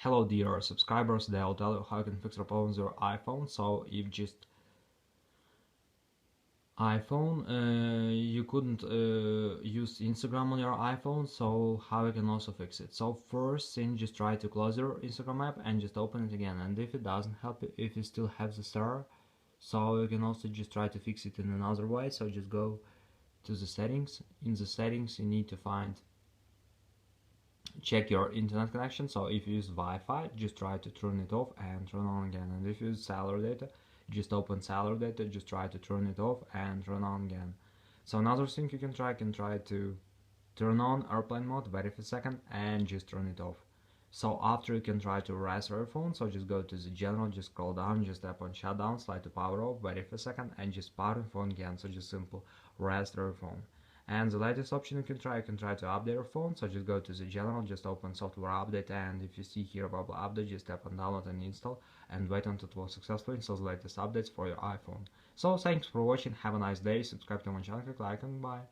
Hello dear subscribers, today I'll tell you how you can fix your problems with your iPhone. So if just iPhone, you couldn't use Instagram on your iPhone, so how you can also fix it. So first thing, just try to close your Instagram app and just open it again, and if it doesn't help you, if you still have the error, so you can also just try to fix it in another way. So just go to the settings. In the settings you need to check your internet connection. So if you use Wi-Fi, just try to turn it off and turn on again. And if you use cellular data, just open cellular data, just try to turn it off and turn on again. So another thing you can try to turn on airplane mode, wait for a second, and just turn it off. So after, you can try to restart your phone. So just go to the general, just scroll down, just tap on shutdown, slide to power off, wait for a second, and just power your phone again. So just simple restart your phone. And the latest option you can try to update your phone. So just go to the general, just open software update, and if you see here about update, just tap on download and install, and wait until it will successfully install the latest updates for your iPhone. So thanks for watching, have a nice day, subscribe to my channel, click like, and bye.